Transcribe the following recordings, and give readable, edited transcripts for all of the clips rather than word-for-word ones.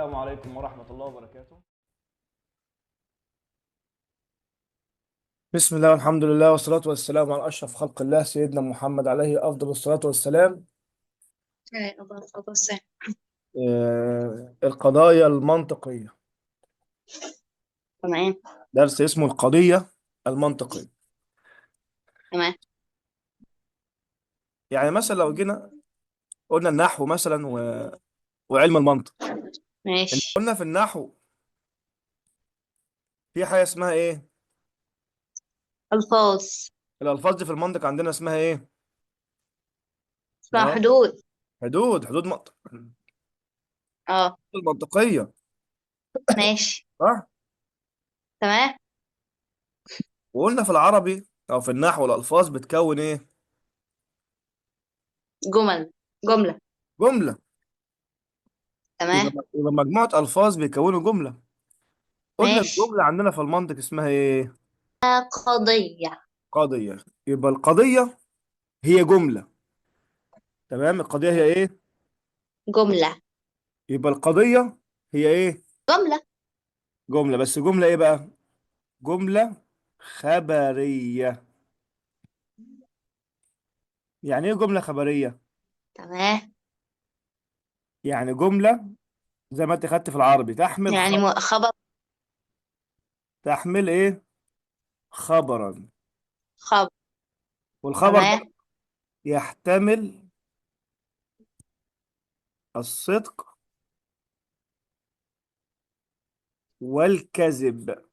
السلام عليكم ورحمة الله وبركاته. بسم الله والحمد لله والصلاة والسلام على أشرف خلق الله سيدنا محمد عليه أفضل الصلاة والسلام. بص. القضايا المنطقية، تمام. درس اسمه القضية المنطقية. تمام. يعني مثلا لو جينا قلنا النحو مثلا وعلم المنطق. إن ماشي. قلنا في النحو في حاجة اسمها إيه؟ ألفاظ. الألفاظ دي في المنطق عندنا اسمها إيه؟ اسمها آه، حدود. حدود منطق اه. المنطقية. ماشي. صح؟ تمام. وقلنا في العربي أو في النحو الألفاظ بتكون إيه؟ جملة. جملة. تمام. يبقى مجموعة ألفاظ بيكونوا جملة. قلنا ماشي. الجملة عندنا في المنطق اسمها ايه؟ قضية. قضية. يبقى القضية هي جملة. تمام، القضية هي ايه؟ جملة. يبقى القضية هي ايه؟ جملة. جملة. بس جملة ايه بقى؟ جملة خبرية. يعني ايه جملة خبرية؟ تمام. يعني جملة زي ما انت خدت في العربي تحمل يعني خبر. خبر. تحمل ايه؟ خبرا. خبر. والخبر ده تمام. يحتمل الصدق والكذب.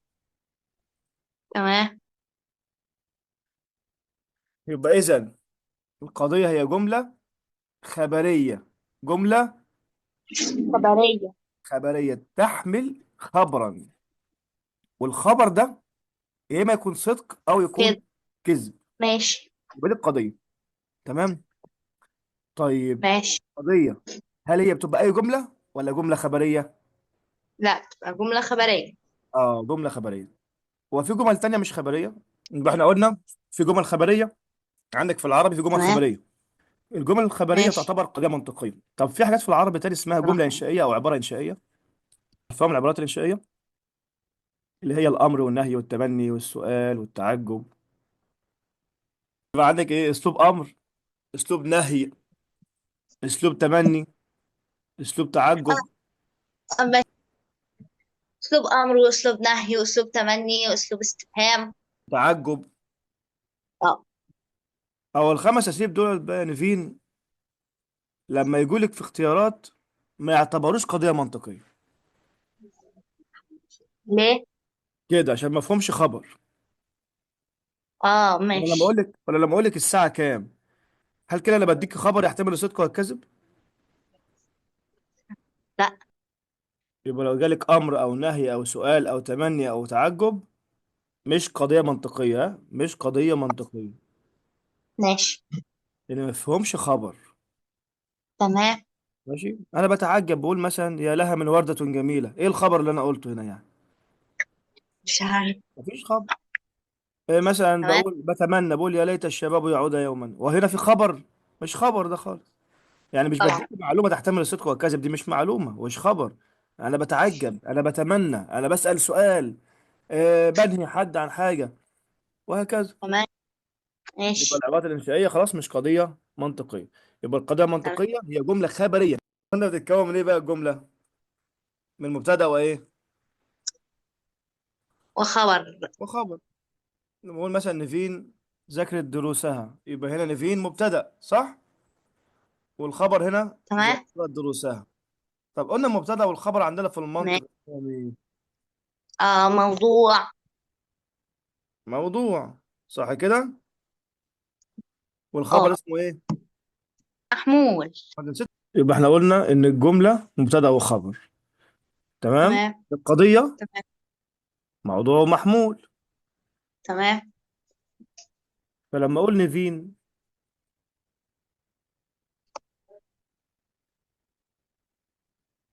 تمام. يبقى اذا القضية هي جملة خبرية. جملة خبرية. خبرية تحمل خبرا، والخبر ده يا إما يكون صدق أو يكون كده. كذب. ماشي. يبقى دي القضية. تمام. طيب، ماشي. قضية هل هي بتبقى أي جملة ولا جملة خبرية؟ لا، تبقى جملة خبرية. جملة خبرية. وفي جمل تانية مش خبرية. يبقى احنا قلنا في جمل خبرية. عندك في العربي في جمل تمام. خبرية. الجمل الخبرية ماشي. تعتبر قضية منطقية. طب في حاجات في العربي تاني اسمها جملة تمام. إنشائية أو عبارة إنشائية. فاهم العبارات الإنشائية اللي هي الأمر والنهي والتمني والسؤال والتعجب. يبقى عندك إيه؟ أسلوب أمر، اسلوب نهي، اسلوب تمني، اسلوب تعجب. ماشي. أسلوب أمر وأسلوب نهي وأسلوب تمني وأسلوب استفهام. تعجب. اه. او الخمس اساليب دول بقى نفين لما يقولك في اختيارات ما يعتبروش قضيه منطقيه. ليه؟ كده عشان ما فهمش خبر. اه. ولا ماشي. لما اقول لك الساعه كام، هل كده انا بديك خبر يحتمل الصدق والكذب؟ لا. يبقى لو جالك امر او نهي او سؤال او تمني او تعجب مش قضيه منطقيه. ها؟ مش قضيه منطقيه ماشي. لان ما فهمش خبر. تمام. ماشي. انا بتعجب بقول مثلا يا لها من ورده جميله، ايه الخبر اللي انا قلته هنا يعني؟ مش عارف. مفيش خبر. إيه مثلا تمام. بقول بتمنى، بقول يا ليت الشباب يعود يوما، وهنا في خبر؟ مش خبر ده خالص. يعني مش اه. بديك معلومة تحتمل الصدق والكذب، دي مش معلومة ومش خبر. انا بتعجب، انا بتمنى، انا بسأل سؤال، بنهي حد عن حاجة، وهكذا. تمام. يبقى ماشي. العبارات الإنشائية خلاص مش قضية منطقية. يبقى القضية تمام. المنطقية هي جملة خبرية. قلنا بتتكون من ايه بقى الجملة؟ من مبتدأ وايه؟ وخبر. وخبر. لما نقول مثلا نيفين ذاكرت دروسها، يبقى هنا نيفين مبتدأ، صح؟ والخبر هنا تمام. ذاكرت دروسها. طب قلنا المبتدأ والخبر عندنا في تمام. المنطق يعني موضوع. موضوع، صح كده؟ والخبر اه. اسمه ايه؟ محمول. حاجة نسيت. يبقى احنا قلنا ان الجملة مبتدأ وخبر. تمام. تمام. القضية تمام. موضوع ومحمول. تمام. فلما اقول نيفين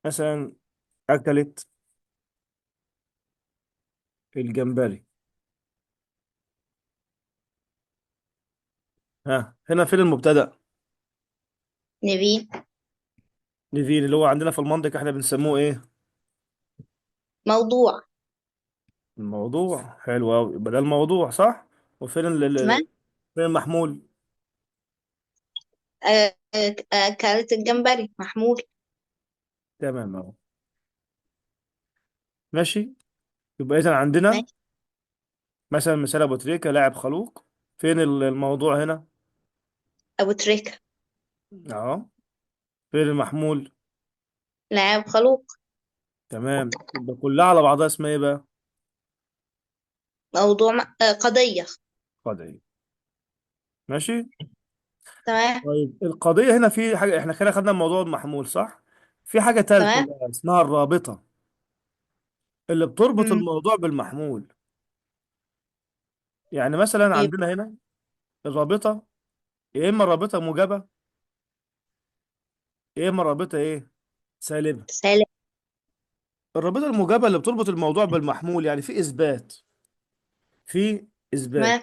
مثلا اكلت الجمبري، ها هنا فين المبتدأ؟ نبي. نيفين اللي هو عندنا في المنطق احنا بنسموه ايه؟ موضوع. الموضوع، حلو أوي، يبقى ده الموضوع صح. وفين تمام. فين المحمول؟ كانت الجمبري محمول. تمام أهو. ماشي. يبقى إذا عندنا ماشي. مثلا مثال أبو تريكة لاعب خلوق. فين الموضوع هنا؟ أبو تريكة. أهو. فين المحمول؟ لاعب خلوق. تمام، يبقى كلها على بعضها اسمها إيه بقى؟ موضوع قضية. قضية. ماشي. تمام. طيب القضية هنا في حاجة، احنا كده خدنا الموضوع المحمول صح؟ في حاجة تالتة تمام. بقى اسمها الرابطة، اللي بتربط مم. الموضوع بالمحمول. يعني مثلا يبقى عندنا هنا الرابطة، يا إما رابطة موجبة، يا إما رابطة إيه؟ سالبة. سالم. الرابطة الموجبة اللي بتربط الموضوع بالمحمول، يعني في إثبات، في إثبات. تمام.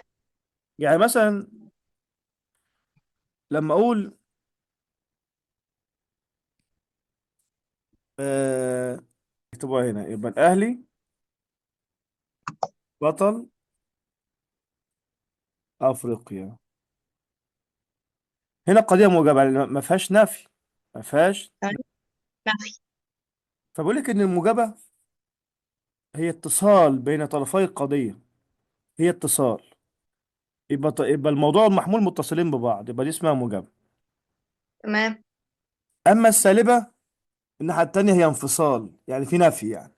يعني مثلا لما أقول آه اكتبوها هنا، يبقى الأهلي بطل أفريقيا. هنا قضية موجبة، يعني ما فيهاش نفي، ما فيهاش. تمام. ماشي. فبقول لك إن الموجبة هي اتصال بين طرفي القضية، هي اتصال. يبقى الموضوع والمحمول متصلين ببعض، يبقى دي اسمها موجبة. تمام. أما السالبة الناحية التانية هي انفصال، يعني في نفي يعني.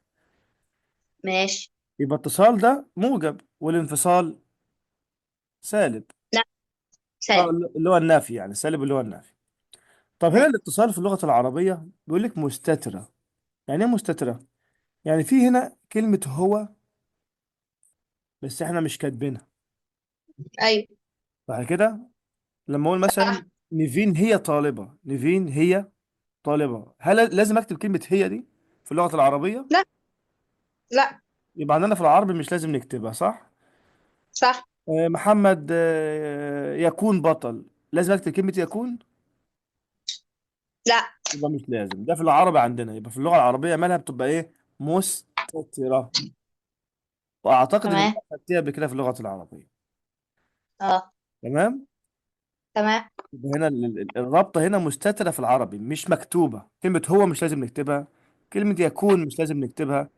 ماشي. يبقى اتصال ده موجب، والانفصال سالب. لا. اه، سالم. اللي هو النفي، يعني السالب اللي هو النفي. طب هنا ماشي. الاتصال في اللغة العربية بيقول لك مستترة. يعني ايه مستترة؟ يعني في هنا كلمة هو، بس احنا مش كاتبينها. أيوة. بعد كده لما اقول مثلا صح. نيفين هي طالبة، نيفين هي طالبة، هل لازم اكتب كلمة هي دي في اللغة العربية؟ لا. لا. يبقى عندنا في العربي مش لازم نكتبها صح؟ صح. محمد يكون بطل، لازم اكتب كلمة يكون؟ لا. يبقى مش لازم، ده في العربي عندنا. يبقى في اللغة العربية مالها بتبقى ايه؟ مستترة. واعتقد ان تمام. انا خدتها قبل كده في اللغة العربية. اه. تمام. تمام. يبقى هنا الرابطة هنا مستترة في العربي، مش مكتوبة. كلمة هو مش لازم نكتبها، كلمة يكون مش لازم نكتبها،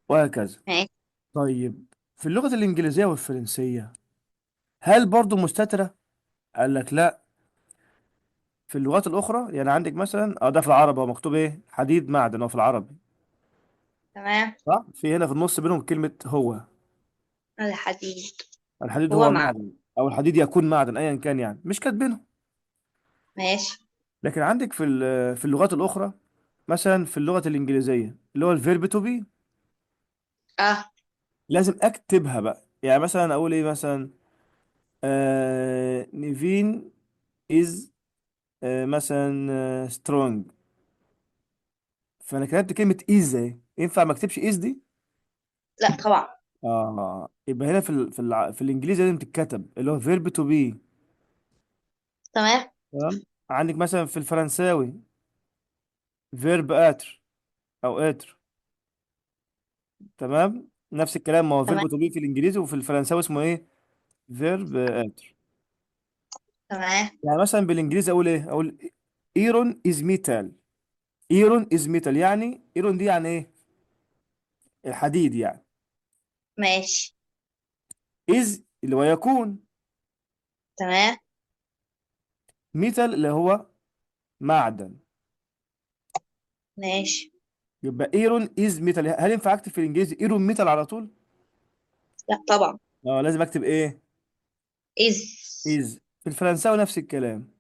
وهكذا. ماشي. طيب في اللغة الإنجليزية والفرنسية هل برضو مستترة؟ قال لك لا. في اللغات الأخرى يعني عندك مثلا ده في العربي هو مكتوب إيه؟ حديد معدن، هو في العربي تمام. صح؟ في هنا في النص بينهم كلمة هو. الحديد. الحديد هو هو مع. معدن، أو الحديد يكون معدن، أيا كان يعني مش كاتبينه. ماشي. لكن عندك في اللغات الأخرى، مثلا في اللغة الإنجليزية اللي هو الفيرب تو بي، اه. لازم أكتبها بقى. يعني مثلا أقول إيه مثلا نيفين is مثلا سترونج. فأنا كتبت كلمة is اهي، ينفع ما أكتبش is دي؟ لا طبعا. يبقى هنا في الانجليزي لازم تتكتب اللي هو فيرب تو بي. تمام. تمام. عندك مثلا في الفرنساوي فيرب اتر، او اتر. تمام، نفس الكلام، ما هو تمام. فيرب تو بي في الانجليزي، وفي الفرنساوي اسمه ايه؟ فيرب اتر. تمام. يعني مثلا بالانجليزي اقول ايه؟ اقول ايرون از ميتال. ايرون از ميتال، يعني ايرون دي يعني ايه؟ الحديد يعني. ماشي. از اللي هو يكون، تمام. ميتال اللي هو معدن. ماشي. يبقى ايرون از ميتال، هل ينفع اكتب في الانجليزي ايرون ميتال على طول؟ لا طبعا. اه، لازم اكتب ايه؟ إز. از. في الفرنساوي نفس الكلام،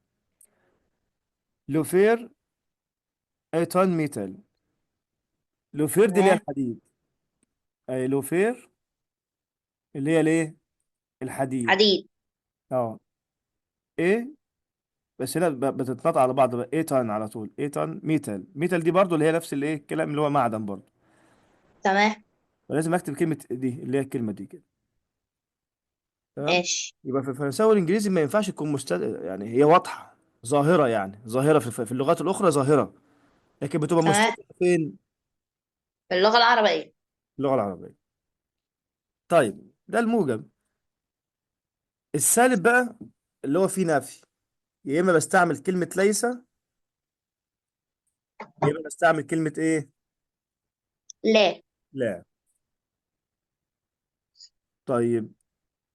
لوفير ايتون ميتال. لوفير دي اللي هي تمام. الحديد، اي لوفير اللي هي الايه؟ الحديد. حديد. اه. ايه، بس هنا بتتنطق على بعض بقى، ايتون على طول، ايتون ميتال. ميتال دي برضو اللي هي نفس الايه الكلام، اللي هو معدن برضو. تمام. فلازم اكتب كلمة دي اللي هي الكلمة دي كده. تمام. ماشي. يبقى في الفرنساوي والانجليزي ما ينفعش تكون يعني هي واضحة، ظاهرة، يعني ظاهرة في اللغات الأخرى ظاهرة، لكن بتبقى تمام. مستترة فين؟ باللغة العربية. اللغة العربية. طيب ده الموجب. السالب بقى اللي هو فيه نفي، يا إما بستعمل كلمة ليس، يا إما بستعمل كلمة إيه؟ لا. لا. طيب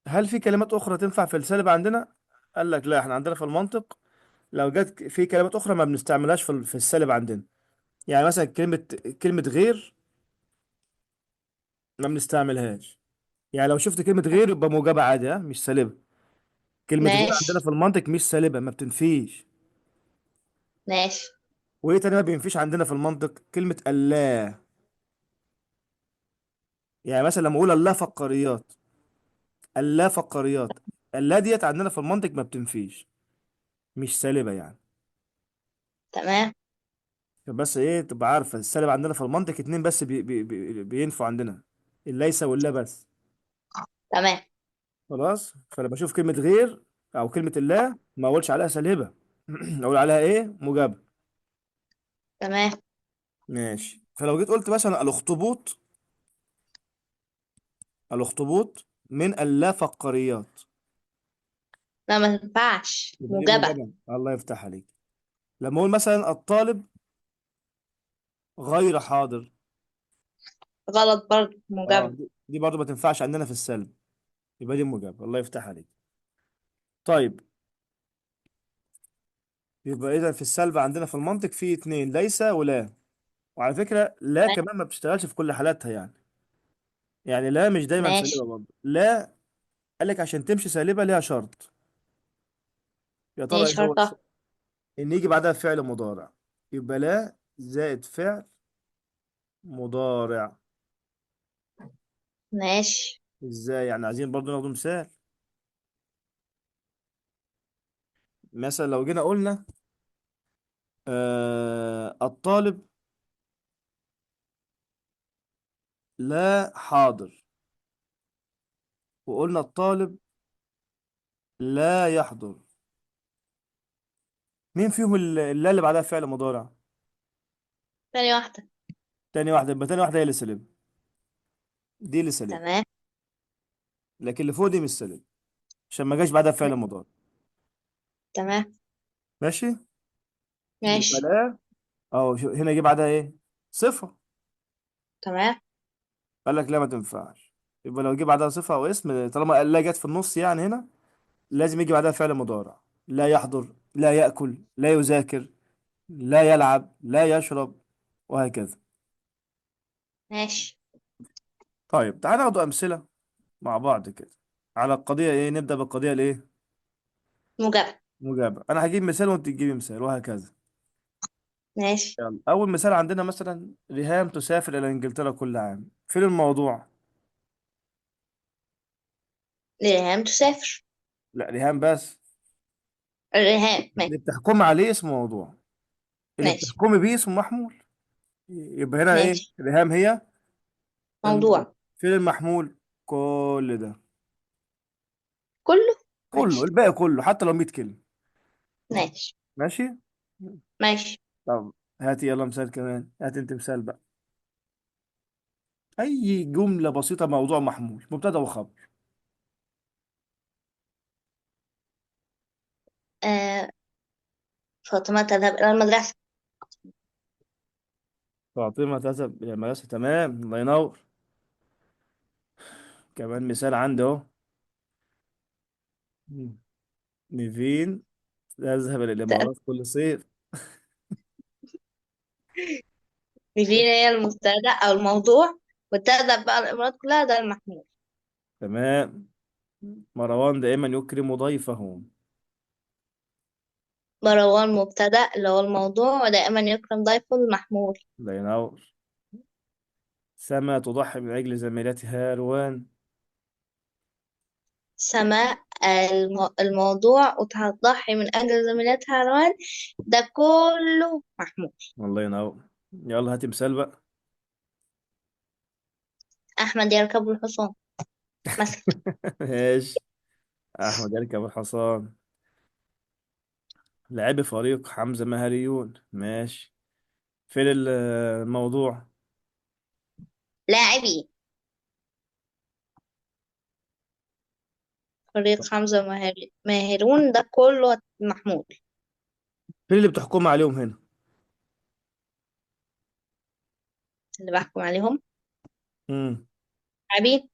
هل في كلمات أخرى تنفع في السالب عندنا؟ قال لك لا، احنا عندنا في المنطق لو جت في كلمات أخرى ما بنستعملهاش في السالب عندنا. يعني مثلا كلمة غير ما بنستعملهاش. يعني لو شفت كلمة غير يبقى موجبة عادي، ها، مش سالبة. كلمة غير عندنا ماشي. في المنطق مش سالبة، ما بتنفيش. ماشي. وإيه تاني ما بينفيش عندنا في المنطق؟ كلمة الله. يعني مثلا لما أقول الله فقاريات، الله فقاريات، الله ديت عندنا في المنطق ما بتنفيش، مش سالبة يعني. تمام. بس ايه تبقى عارفة السالب عندنا في المنطق اتنين بس بينفوا عندنا، الليس واللا بس. تمام. خلاص، فلما بشوف كلمة غير او كلمة الله ما اقولش عليها سالبة اقول عليها ايه؟ موجبة. تمام. ماشي. فلو جيت قلت مثلا الاخطبوط، الاخطبوط من اللافقاريات، لا، ما تنفعش يبقى دي موجبة. موجبة. الله يفتح عليك. لما اقول مثلا الطالب غير حاضر، غلط برضه، اه موجبة. دي برضو ما تنفعش عندنا في السلب، يبقى دي موجبة. الله يفتح عليك. طيب يبقى اذا في السلب عندنا في المنطق في اتنين، ليس ولا. وعلى فكرة لا تمام. كمان ما بتشتغلش في كل حالاتها يعني. يعني لا مش دايما ماشي. سالبة برضه، لا. قال لك عشان تمشي سالبة ليها شرط. يا ايه ترى ايه هو شرطة؟ ان يجي بعدها فعل مضارع. يبقى لا زائد فعل مضارع. ماشي. ازاي يعني؟ عايزين برضه ناخد مثال. مثلا لو جينا قلنا الطالب لا حاضر، وقلنا الطالب لا يحضر، مين فيهم اللا اللي بعدها فعل مضارع؟ ثانية واحدة. تاني واحدة. يبقى تاني واحدة هي اللي سالبة، دي اللي سالبة. تمام. لكن اللي فوق دي مش سالبة عشان ما جاش بعدها فعل مضارع. تمام. ماشي. يبقى ماشي. لا، اهو هنا يجي بعدها ايه؟ صفة. تمام. قال لك لا ما تنفعش. يبقى لو جه بعدها صفة او اسم، طالما لا جت في النص يعني هنا لازم يجي بعدها فعل مضارع. لا يحضر، لا يأكل، لا يذاكر، لا يلعب، لا يشرب، وهكذا. ماشي. طيب تعالى ناخد أمثلة مع بعض كده على القضية. ايه نبدأ بالقضية الايه؟ موجبة. مجابة. انا هجيب مثال وانت تجيبي مثال وهكذا. ماشي. يلا اول مثال عندنا مثلا ريهام تسافر الى انجلترا كل عام. فين الموضوع؟ الريهام تسافر. لا ريهام بس. الريهام. اللي ماشي. بتحكم عليه اسم موضوع، اللي ماشي. بتحكمي بيه اسم محمول. يبقى هنا ايه؟ ماشي. ريهام هي الموضوع. موضوع. فين المحمول؟ كل ده، كله. كله، ماشي. الباقي كله حتى لو 100 كلمة. ماشي. ماشي. ماشي. طب هاتي يلا مثال كمان، هات انت مثال بقى. اي جملة بسيطة موضوع محمول، مبتدأ وخبر. آه فاطمة تذهب إلى المدرسة. فاطمة تذهب إلى المدرسة. تمام، الله ينور. كمان مثال عندي اهو. نيفين تذهب إلى الإمارات كل صيف. نيفين هي المبتدأ أو الموضوع، وتذهب بقى الإمارات كلها ده المحمول. تمام. مروان دائما يكرم ضيفه. مروان مبتدأ اللي هو الموضوع، ودائما يكرم ضيفه المحمول. الله ينور. سما تضحي من أجل زميلتها روان. سماء الموضوع، وتضحي من أجل زميلتها روان. ده كله محمول. الله ينور. يلا هاتي مثال بقى. أحمد يركب الحصان مثلا. ماشي. أحمد يركب الحصان. لاعبي فريق حمزة مهاريون. ماشي. فين الموضوع؟ لاعبي فريق حمزة ماهرون ده كله محمول. فين اللي بتحكم عليهم هنا؟ اللي بحكم عليهم امم لاعبي.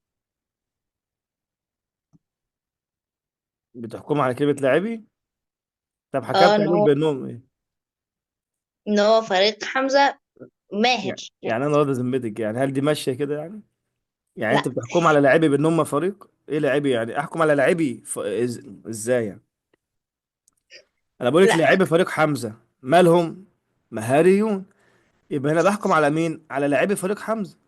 بتحكم على كلمة لاعبي. طب اه، حكمت ان عليهم هو بأنهم ايه؟ فريق حمزة ماهر يعني. يعني انا راضي ذمتك، يعني هل دي ماشية كده يعني؟ يعني لا، انت بتحكم على لاعبي بان هم فريق؟ ايه لاعبي يعني؟ احكم على لاعبي ازاي يعني؟ انا بقول لك لا. لاعبي فريق حمزة مالهم؟ مهاريون. يبقى هنا بحكم على مين؟ على لاعبي فريق حمزة.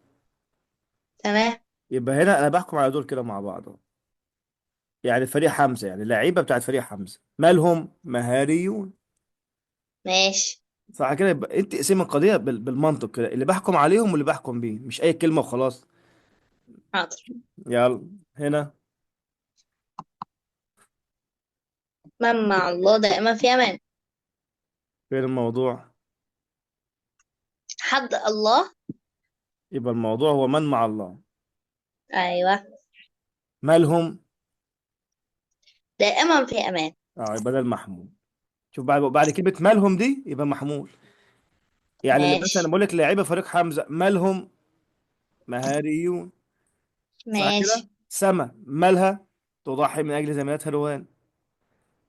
تمام. يبقى هنا انا بحكم على دول كده مع بعض أهو. يعني فريق حمزة، يعني لعيبة بتاعت فريق حمزة مالهم؟ مهاريون. ماشي. صح كده؟ يبقى انت اقسم القضية بالمنطق كده، اللي بحكم عليهم واللي بحكم بيه، مش اي كلمة وخلاص. حاضر. يلا هنا. من مع الله دائما في امان. فين الموضوع؟ حد الله. يبقى الموضوع هو من مع الله. ايوه. مالهم؟ دائما في امان. اه، يبقى ده المحمول. شوف، بعد كلمة مالهم دي يبقى محمول. يعني اللي مثلا ماشي. بقول لك لاعيبة فريق حمزة مالهم؟ مهاريون. صح ماشي. كده؟ سما مالها؟ تضحي من اجل زميلاتها روان.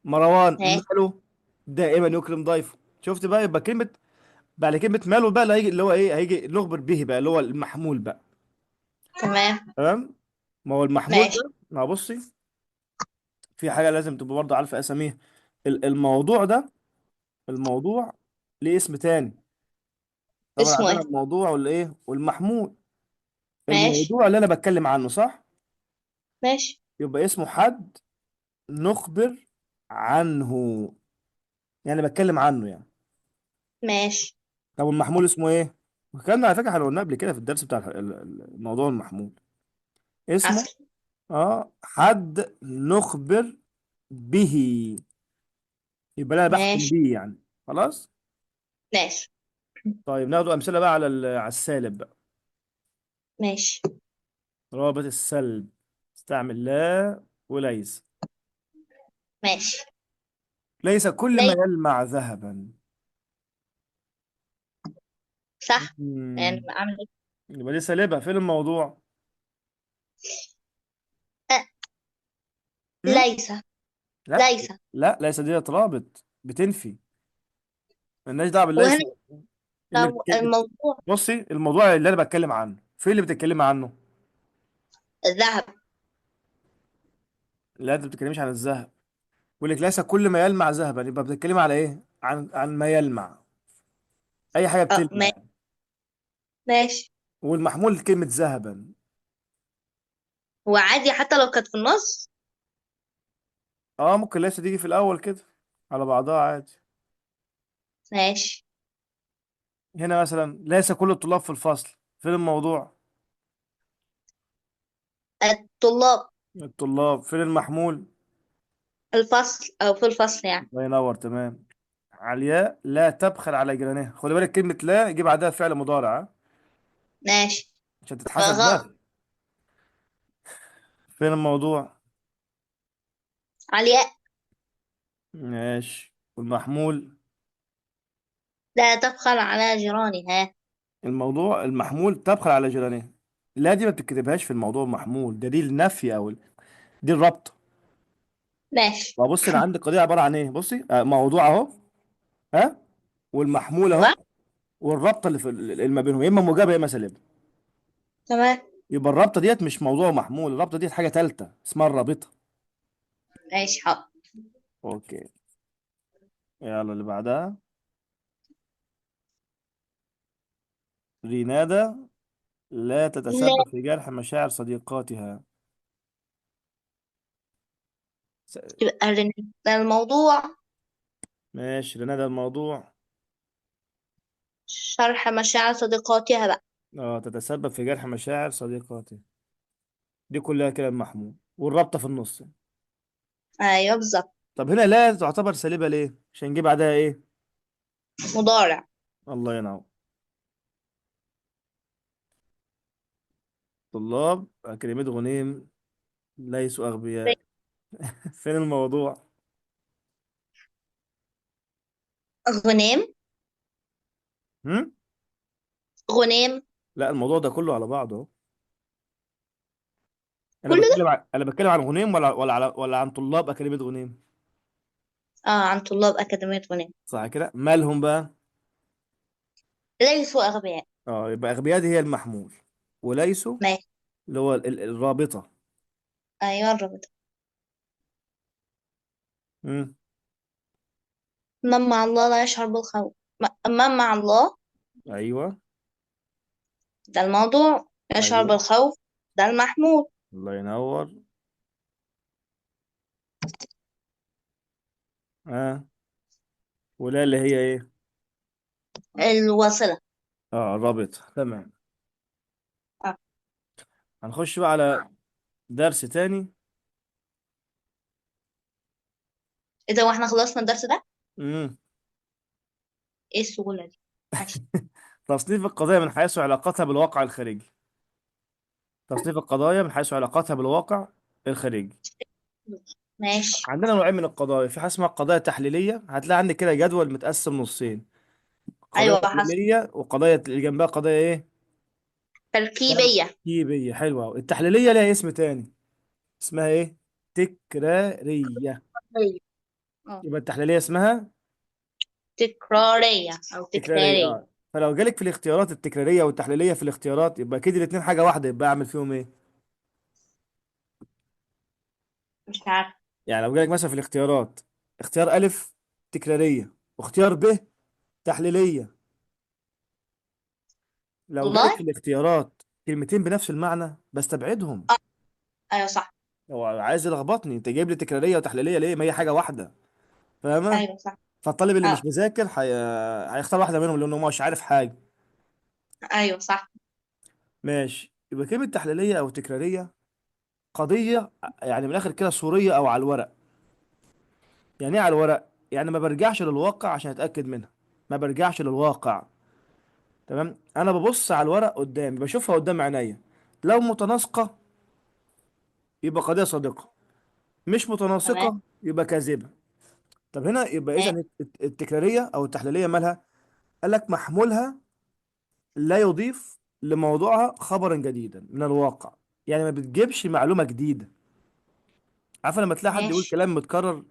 مروان ماشي. ماله؟ دائما يكرم ضيفه. شفت بقى؟ يبقى كلمة بعد كلمة ماله بقى اللي هيجي، اللي هو ايه، هيجي نخبر به بقى، اللي هو المحمول بقى. تمام. تمام. ما هو المحمول ماشي. ده، ما هو بصي، في حاجة لازم تبقى برضه عارفة اساميها. الموضوع ده، الموضوع ليه اسم تاني. طبعا اسمه عندنا ايه؟ الموضوع والايه والمحمول. ماشي. الموضوع اللي انا بتكلم عنه، صح؟ ماشي. يبقى اسمه حد نخبر عنه، يعني بتكلم عنه يعني. ماشي. طب المحمول اسمه ايه؟ وكان على فكرة احنا قلنا قبل كده في الدرس بتاع الموضوع المحمول. اسمه حصل. حد نخبر به. يبقى انا بحكم ماشي. بيه يعني. خلاص. ماشي. طيب ناخد امثله بقى على على السالب بقى. ماشي. رابط السلب. استعمل لا وليس. ماشي. ليس كل ما ليه؟ يلمع ذهبا. صح. يعني مم. اعمل ايه؟ يبقى دي سالبه. فين الموضوع؟ أه. مم؟ ليس. لا. ليس. لا، ليس دي رابط بتنفي. مالناش دعوه بالليس. وهنا اللي الموضوع بصي، الموضوع اللي انا بتكلم عنه، في اللي بتتكلم عنه. الذهب. لا، انت ما بتتكلمش عن الذهب. بيقول لك ليس كل ما يلمع ذهبا، يبقى بتتكلم على ايه؟ عن ما يلمع. اي حاجه اه، بتلمع يعني. ماشي. والمحمول كلمه ذهبا. هو عادي حتى لو كانت في النص. اه، ممكن ليس تيجي في الاول كده على بعضها عادي. ماشي. هنا مثلا ليس كل الطلاب في الفصل. فين الموضوع؟ الطلاب. الطلاب. فين المحمول؟ الفصل او في الفصل يعني. الله ينور، تمام. علياء لا تبخل على جيرانها. خد بالك كلمه لا يجي بعدها فعل مضارع، ماشي. عشان تتحسب رغاء. بس. فين الموضوع؟ علياء ماشي. والمحمول؟ لا تبخل على جيرانها. الموضوع المحمول تبخل على جيرانها. لا دي ما بتكتبهاش في الموضوع المحمول ده، دي النفي او دي الربط. ماشي. بص، انا عندي قضيه عباره عن ايه. بصي، موضوع اهو، ها، والمحمول ايوه. اهو، والرابطه اللي في اللي ما بينهم، يا اما موجبه يا اما سالبه. تمام. يبقى الرابطه ديت مش موضوع محمول، الرابطه ديت حاجه ثالثه اسمها الرابطه. ماشي. حاضر. اوكي. يلا اللي بعدها. رينادا لا لا. تتسبب في جرح مشاعر صديقاتها. س- يبقى ده الموضوع. ماشي، رينادا الموضوع. شرح مشاعر صديقاتها بقى. اه، تتسبب في جرح مشاعر صديقاتها. دي كلها كلام محمول، والرابطه في النص. ايوه بالظبط. طب هنا لا تعتبر سالبه ليه؟ عشان نجيب بعدها ايه؟ مضارع. الله ينور. طلاب أكاديمية غنيم ليسوا أغبياء. فين الموضوع؟ غنيم. هم؟ غنيم. لا، الموضوع ده كله على بعضه أهو. كل ده. أنا بتكلم عن غنيم ولا عن طلاب أكاديمية غنيم. اه، عن طلاب أكاديمية غنيم. صح كده، مالهم بقى؟ ليسوا أغبياء. اه، يبقى أغبياء دي هي المحمول، وليسوا ماشي. اللي هو الرابطة. أيوة الرابطة. هم؟ من مع الله لا يشعر بالخوف. من مع الله أيوه. ده الموضوع، يشعر أيوه، بالخوف ده المحمول. الله ينور. اه، ولا اللي هي إيه؟ الواصلة. اه، الرابطة، تمام. اه. هنخش بقى على درس تاني. ايه ده، واحنا خلصنا الدرس ده؟ مم. ايه السهولة دي؟ ماشي. تصنيف القضايا من حيث علاقتها بالواقع الخارجي. تصنيف القضايا من حيث علاقتها بالواقع الخارجي. ماشي. عندنا نوعين من القضايا، في حاجه اسمها قضايا تحليليه، هتلاقي عندك كده جدول متقسم نصين: قضايا ايوه حصل. تحليليه وقضايا اللي جنبها قضايا ايه؟ تركيبية. تركيبيه. حلوه أوي. التحليليه ليها اسم تاني، اسمها ايه؟ تكراريه. أيوة. اه. يبقى التحليليه اسمها تكرارية أو تكراريه. تكرارية. اه، فلو جالك في الاختيارات التكراريه والتحليليه في الاختيارات، يبقى اكيد الاثنين حاجه واحده، يبقى اعمل فيهم ايه؟ مش عارفة. يعني لو جالك مثلا في الاختيارات اختيار ألف تكرارية، واختيار ب تحليلية، لو جالك والله. في الاختيارات كلمتين بنفس المعنى بستبعدهم. اه. ايوه صح. هو عايز يلخبطني، انت جايب لي تكرارية وتحليلية ليه؟ ما هي حاجة واحدة، فاهمة؟ ايوه صح. فالطالب اللي اه. مش مذاكر هيختار واحدة منهم لأنه مش عارف حاجة. ايوه صح. ماشي، يبقى كلمة تحليلية أو تكرارية قضية، يعني من الآخر كده صورية أو على الورق. يعني إيه على الورق؟ يعني ما برجعش للواقع عشان أتأكد منها، ما برجعش للواقع. تمام، انا ببص على الورق قدامي، بشوفها قدام عينيا، لو متناسقه يبقى قضيه صادقه، مش تمام. متناسقه يبقى كاذبه. طب هنا يبقى اذا ماشي. التكراريه او التحليليه مالها؟ قال لك محمولها لا يضيف لموضوعها خبرا جديدا من الواقع، يعني ما بتجيبش معلومه جديده. عارفه لما تلاقي حد يقول ماشي. كلام متكرر،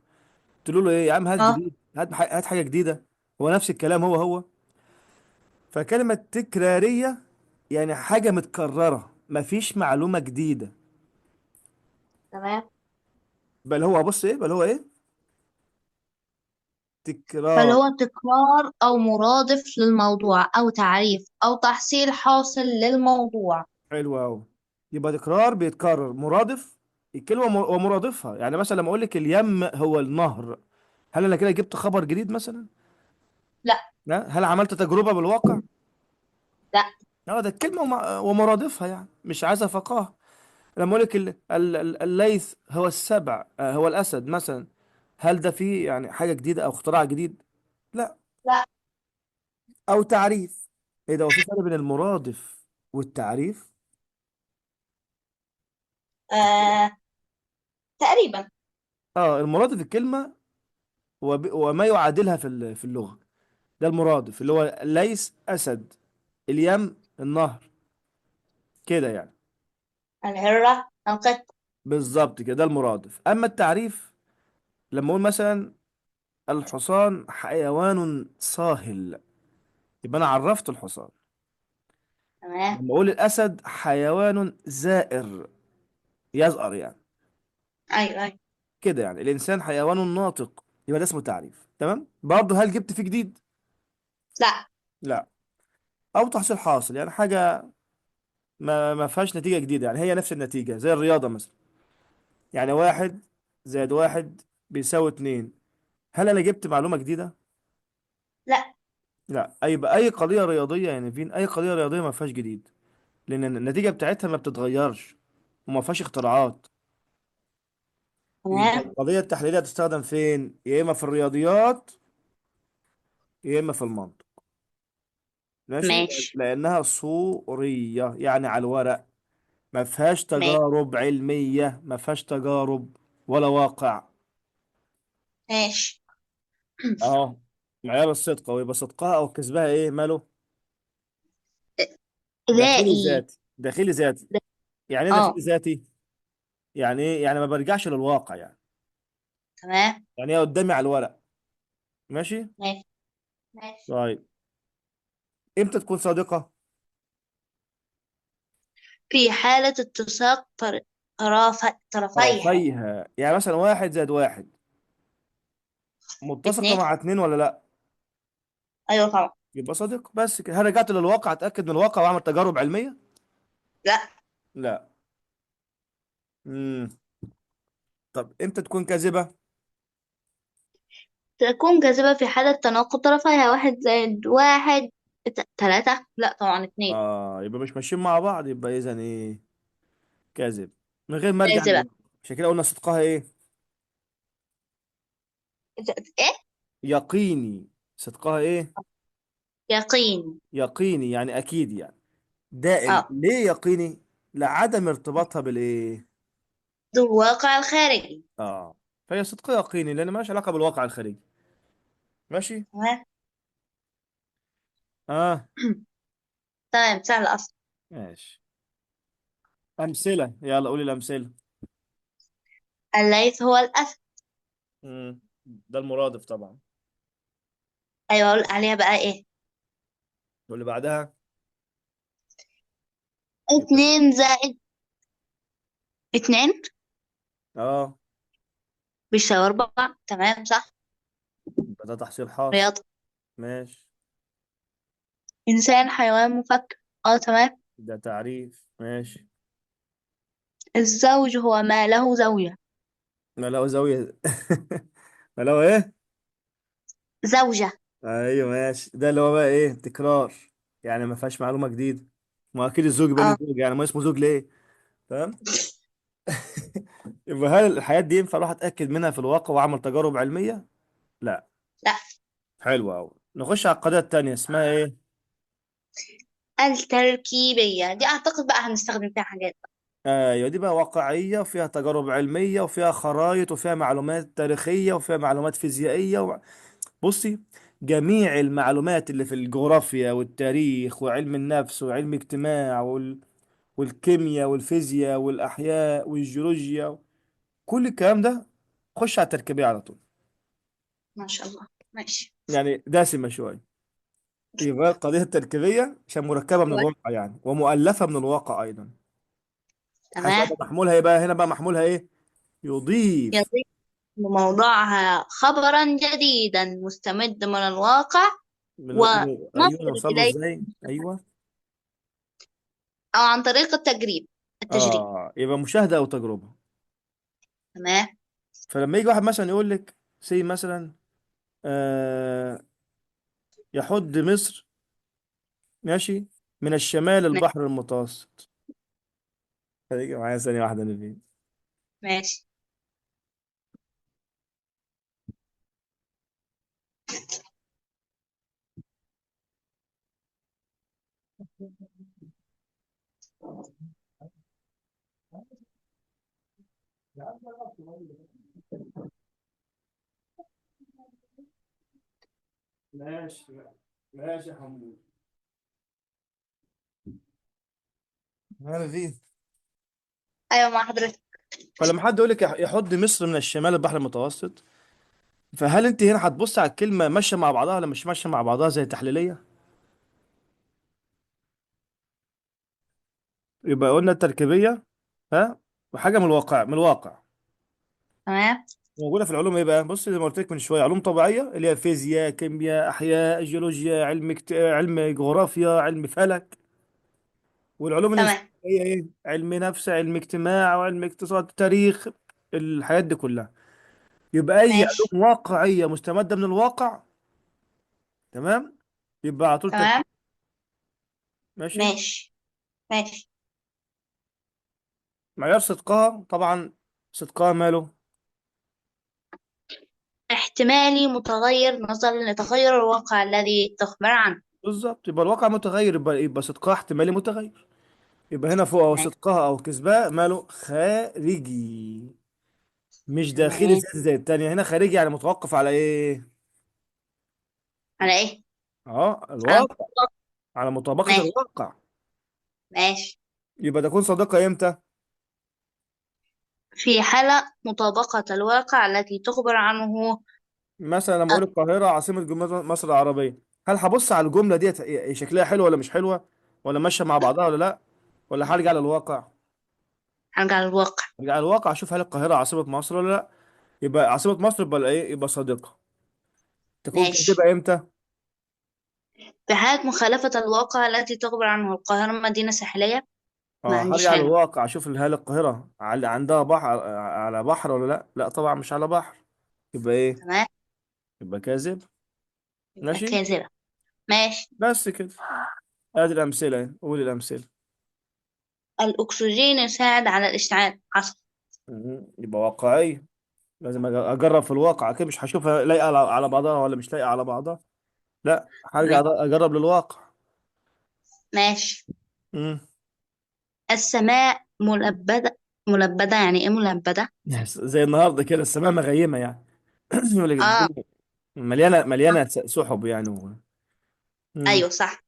تقول له ايه يا عم، هات اه. جديد، هات حاجه جديده، هو نفس الكلام هو هو. فكلمه تكراريه يعني حاجه متكرره، مفيش معلومه جديده. تمام. بل هو ايه؟ فاللي تكرار. هو تكرار أو مرادف للموضوع أو تعريف أو تحصيل حاصل للموضوع. حلو قوي. يبقى تكرار بيتكرر، مرادف الكلمه ومرادفها. يعني مثلا لما اقول لك اليم هو النهر، هل انا كده جبت خبر جديد مثلا؟ لا. لا. هل عملت تجربه بالواقع؟ لا. لا، ده الكلمه ومرادفها، يعني مش عايزه فقاهه. لما اقول لك الليث هو السبع، هو الاسد مثلا، هل ده فيه يعني حاجه جديده او اختراع جديد؟ لا. لا. او تعريف. ايه ده، هو في فرق بين المرادف والتعريف؟ آه. تقريبا. اه، المرادف الكلمه وما يعادلها في اللغة، ده المرادف، اللي هو ليس أسد، اليم النهر، كده يعني. الهرة القط. بالظبط كده، ده المرادف. أما التعريف، لما أقول مثلا الحصان حيوان صاهل، يبقى أنا عرفت الحصان. تمام. لما أقول الأسد حيوان زائر، يزأر يعني، أيوه أيوه. كده يعني. الإنسان حيوان ناطق، يبقى ده اسمه تعريف. تمام، برضه هل جبت فيه جديد؟ لا. لا. أو تحصيل حاصل، يعني حاجة ما فيهاش نتيجة جديدة، يعني هي نفس النتيجة، زي الرياضة مثلا. يعني واحد زائد واحد بيساوي اتنين، هل انا جبت معلومة جديدة؟ لا. لا. يبقى اي قضية رياضية، يعني فين اي قضية رياضية ما فيهاش جديد، لان النتيجة بتاعتها ما بتتغيرش وما فيهاش اختراعات. يبقى تمام. القضية التحليلية تستخدم فين؟ يا اما في الرياضيات يا اما في المنطق. ماشي، ماشي. لانها صورية يعني على الورق. ما فيهاش ماشي. تجارب علمية، ما فيهاش تجارب ولا واقع. ماشي. اهو، معيار الصدق، ويبقى صدقها او كذبها ايه ماله؟ داخلي ابتدائي. ذاتي، داخلي ذاتي. يعني ايه داخلي اه. ذاتي؟ يعني ايه؟ يعني ما برجعش للواقع يعني. تمام. يعني هي قدامي على الورق. ماشي. ماشي. ماشي. طيب، امتى تكون صادقة؟ في حالة اتساق طرفيها. طرفيها، يعني مثلا واحد زائد واحد متسقة اتنين. مع اتنين ولا لا؟ ايوه طبعا. يبقى صادق. بس كده. هل رجعت للواقع اتاكد من الواقع واعمل تجارب علمية؟ لا. لا. امم طب امتى تكون كاذبة؟ تكون كاذبة في حالة تناقض طرفيها، واحد زائد واحد تلاتة، لا طبعا اتنين. اه، يبقى مش ماشيين مع بعض، يبقى اذا ايه؟ كاذب. من غير ما ارجع كاذبة. للواقع. عشان كده قلنا صدقها ايه؟ ايه؟ يقيني. صدقها ايه؟ يقين. يقيني، يعني اكيد يعني. دائم. اه. ليه يقيني؟ لعدم ارتباطها بالايه؟ ذو الواقع الخارجي. اه، فهي صدق يقيني لان مالهاش علاقة بالواقع الخارجي. ماشي. تمام. اه. تمام، سهل اصلا. ماشي. امثلة، يلا قولي الامثلة. الليث هو الاسد. امم ده المرادف طبعا. ايوه، اقول عليها بقى ايه؟ واللي بعدها؟ يبقى اتنين زائد اتنين اه، بيساوي اربعة. تمام، صح. يبقى ده تحصيل حاصل. رياضة. ماشي. انسان، حيوان، مفكر. اه تمام. ده تعريف. ماشي. الزوج هو ما له زوجة. ما له زاوية. ما له ايه؟ زوجة. ايوه ماشي، ده اللي هو بقى ايه؟ تكرار. يعني ما فيهاش معلومة جديدة. ما اكيد الزوج يبقى له اه. زوج، يعني ما اسمه زوج ليه؟ فاهم؟ يبقى هل الحياة دي ينفع اروح اتاكد منها في الواقع واعمل تجارب علمية؟ لا. لا. حلوة قوي. نخش على القضية التانية، اسمها ايه؟ التركيبية دي اعتقد بقى هنستخدم فيها حاجات. ايوه، دي بقى واقعية وفيها تجارب علمية وفيها خرائط وفيها معلومات تاريخية وفيها معلومات فيزيائية. بصي، جميع المعلومات اللي في الجغرافيا والتاريخ وعلم النفس وعلم اجتماع والكيمياء والفيزياء والأحياء والجيولوجيا، كل الكلام ده خش على التركيبية على طول. ما شاء الله. ماشي. يعني دسمة شوية. يبقى القضية التركيبية عشان مركبة من الواقع يعني، ومؤلفة من الواقع أيضا. تمام. هتبقى محمولها ايه بقى هنا؟ بقى محمولها ايه؟ يضيف. يضيف لموضوعها خبرا جديدا مستمد من الواقع ايوه، ونصل نوصل له إليه، ازاي؟ ايوه. أو عن طريق التجريب. اه، يبقى مشاهدة او تجربة. تمام. فلما يجي واحد مثلا يقول لك سي مثلا، يحد مصر، ماشي، من الشمال البحر المتوسط. هيجي معايا ثانية واحدة نبي. ماشي. ماشي. ماشي يا حمود. هذا فيه. أيوة مع حضرتك. فلما حد يقول لك يحد مصر من الشمال البحر المتوسط، فهل انت هنا هتبص على الكلمة ماشية مع بعضها ولا مش ماشية مع بعضها زي تحليلية؟ يبقى قلنا التركيبية. ها؟ وحاجة من الواقع، من الواقع. تمام. موجودة في العلوم ايه بقى؟ بص زي ما قلت لك من شوية، علوم طبيعية اللي هي فيزياء، كيمياء، احياء، جيولوجيا، علم جغرافيا، علم فلك. والعلوم الانسانية تمام. هي ايه؟ علم نفس، علم اجتماع، وعلم اقتصاد، تاريخ. الحاجات دي كلها. يبقى اي ماشي. علوم واقعية مستمدة من الواقع، تمام، يبقى على طول تمام. تركيب. ماشي. ماشي. ماشي. معيار صدقها طبعا. صدقها ماله؟ احتمالي متغير نظرا لتغير الواقع الذي تخبر عنه. بالظبط، يبقى الواقع متغير، يبقى صدقها احتمالي متغير. يبقى هنا فوق، او ماشي. صدقها او كذبها ماله خارجي، مش داخلي تمام. زي التانية. هنا خارجي يعني متوقف على ايه؟ على ايه؟ اه على الواقع، المطلق. على مطابقة ماشي. الواقع. ماشي. يبقى تكون صادقة امتى؟ في حالة مطابقة الواقع التي تخبر عنه. مثلا لما أ- اقول القاهرة عاصمة جمهورية مصر العربية، هل هبص على الجملة ديت شكلها حلو ولا مش حلوة، ولا ماشية مع بعضها ولا لا، ولا هرجع للواقع؟ هرجع للواقع. ارجع للواقع اشوف هل القاهرة عاصمة مصر ولا لا. يبقى عاصمة مصر، يبقى ايه؟ يبقى صادقة. تكون ماشي. كاذبة امتى؟ في حالة مخالفة الواقع التي تخبر عنه القاهرة مدينة ساحلية. ما اه عنديش هرجع حاجة. للواقع اشوف هل القاهرة عندها بحر، على بحر ولا لا. لا طبعا مش على بحر. يبقى ايه؟ تمام. يبقى كاذب. يبقى ماشي. كاذبة. ماشي. بس كده. ادي الامثلة اهي. قول الامثلة. الأكسجين يساعد على الاشتعال. حصل. يبقى واقعية. لازم اجرب في الواقع، اكيد مش هشوفها لايقة على بعضها ولا مش لايقة على بعضها. لا هرجع تمام. اجرب للواقع. ماشي. امم السماء ملبدة. ملبدة يعني ايه ملبدة؟ زي النهارده كده السماء مغيمة يعني. يقول لك اه. الدنيا مليانة مليانة سحب يعني مم. ايوه صح.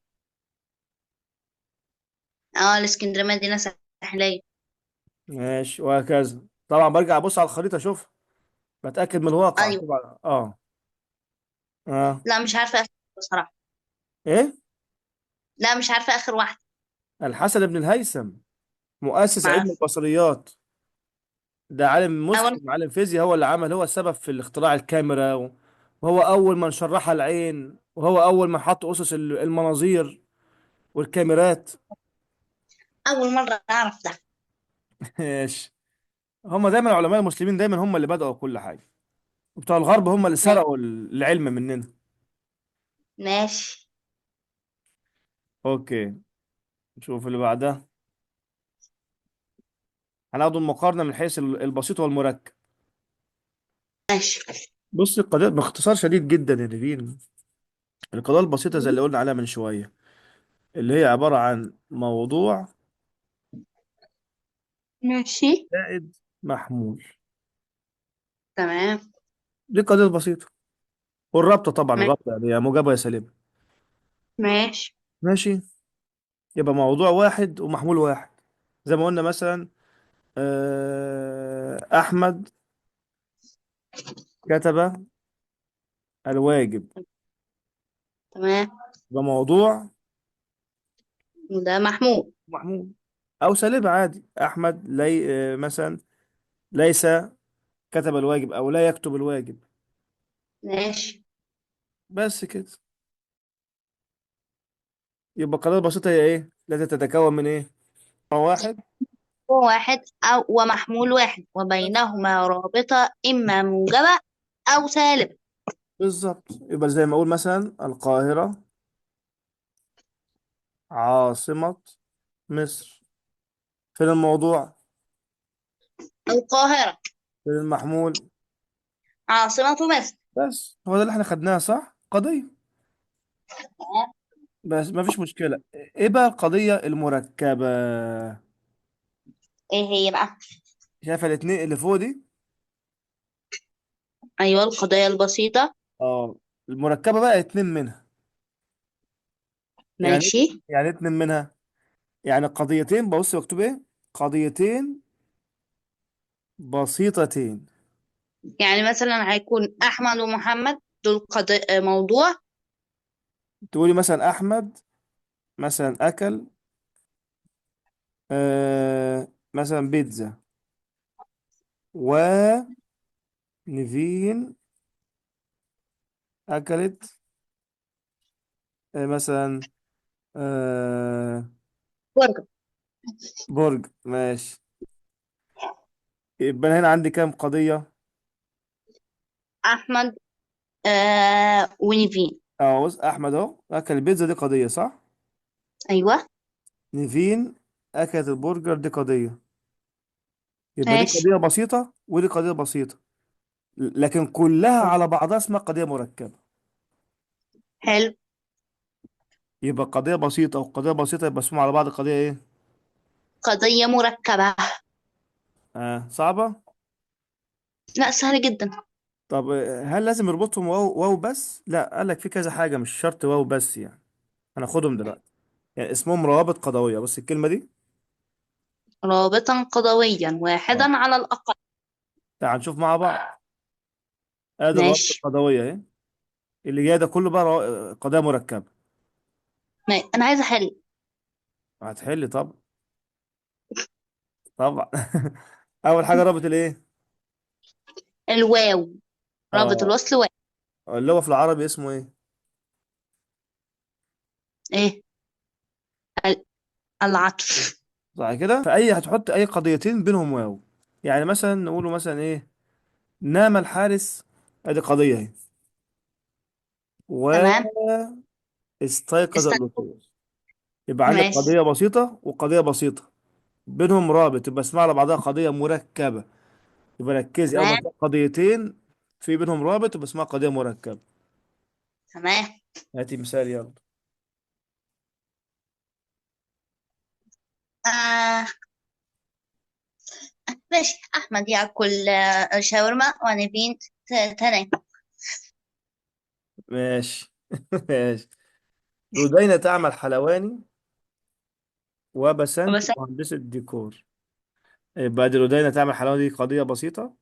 اه الاسكندرية مدينة ساحلية. ماشي. وهكذا طبعا برجع ابص على الخريطة اشوف، بتأكد من الواقع ايوه. طبعا. اه. اه. لا مش عارفة اخر بصراحة. ايه؟ لا مش عارفة اخر واحدة. الحسن بن الهيثم، مؤسس علم معرفة. البصريات. ده عالم اول. مسلم، عالم فيزياء، هو اللي عمل، هو السبب في اختراع الكاميرا وهو أول من شرحها العين، وهو أول من حط أسس المناظير والكاميرات. اول مرة اعرف ده. ماشي. هم دايما علماء المسلمين دايما هم اللي بدأوا كل حاجة، وبتوع الغرب هم اللي ماشي. سرقوا العلم مننا. ماشي. اوكي. نشوف اللي بعدها. هناخد المقارنة من حيث البسيط والمركب. ماشي. بص القضية باختصار شديد جدا يا نيرين، القضايا البسيطة زي اللي قلنا عليها من شوية، اللي هي عبارة عن موضوع ماشي. زائد محمول. تمام. دي القضية البسيطة. والرابطة طبعا، ماشي. الرابطة يعني يا موجبة يا سالبة. ماشي. ماشي. يبقى موضوع واحد ومحمول واحد. زي ما قلنا مثلا أحمد كتب الواجب. تمام. يبقى موضوع وده محمود. محمول. أو سالبة عادي، أحمد مثلا ليس كتب الواجب أو لا يكتب الواجب. ماشي. بس كده. يبقى القضية البسيطة هي إيه؟ لازم تتكون من إيه؟ موضوع واحد. هو واحد أو ومحمول واحد وبينهما رابطة إما موجبة أو سالبة. بالظبط. يبقى زي ما أقول مثلا القاهرة عاصمة مصر. فين الموضوع؟ القاهرة فين المحمول؟ عاصمة مصر. بس هو ده اللي احنا خدناه صح؟ قضية. بس ما فيش مشكلة. ايه بقى القضية المركبة؟ إيه هي بقى؟ شايفة الاتنين اللي فوق دي؟ أيوة القضية البسيطة. اه. المركبة بقى اتنين منها. يعني ماشي. يعني إيه اتنين منها؟ يعني قضيتين، بص مكتوب ايه؟ قضيتين بسيطتين. يعني مثلا هيكون أحمد ومحمد دول موضوع. تقولي مثلا احمد مثلا اكل مثلا بيتزا، ونيفين اكلت مثلا آه برجر. برج. ماشي. يبقى أنا هنا عندي كام قضية؟ أحمد ونيفين. اه بص، احمد اهو اكل البيتزا، دي قضية صح. أيوة. نيفين اكلت البرجر، دي قضية. يبقى دي ماشي. قضية بسيطة ودي قضية بسيطة، لكن كلها على بعضها اسمها قضية مركبة. حلو. يبقى قضية بسيطة وقضية بسيطة يبقى اسمهم على بعض قضية ايه؟ قضية مركبة. صعبة. لا، سهل جدا. طب هل لازم يربطهم واو واو بس؟ لا، قال لك في كذا حاجة، مش شرط واو بس يعني. هناخدهم دلوقتي. يعني اسمهم روابط قضوية، بص الكلمة دي. رابطا قضويا اه. واحدا على الأقل. تعال نشوف مع بعض. ادي الروابط ماشي. القضوية اهي. اللي جاي ده كله بقى قضايا مركبة. أنا عايزة أحل. هتحل طبعا. طبعا. اول حاجة رابط الايه؟ الواو. رابط اه. الوصل واو. اللي هو في العربي اسمه ايه؟ إيه؟ ال- العطف. صح كده. هتحط اي قضيتين بينهم واو. يعني مثلا نقوله مثلا ايه؟ نام الحارس. ادي قضية اهي. تمام. واستيقظ استنى. اللصوص. يبقى عندك ماشي. قضية بسيطة وقضية بسيطة، بينهم رابط، يبقى اسمها على بعضها قضية مركبة. يبقى ركزي، أول ما تمام. تلاقي قضيتين في بينهم رابط يبقى اسمها قضية مركبة. تمام. هاتي مثال يلا. آه. ماشي. أحمد يأكل شاورما ونبيل تنام. ماشي. ماشي. رودينا تعمل حلواني، وبسنت وبس. مهندسة ديكور. يبقى دي رودينا تعمل حلواني دي قضية بسيطة.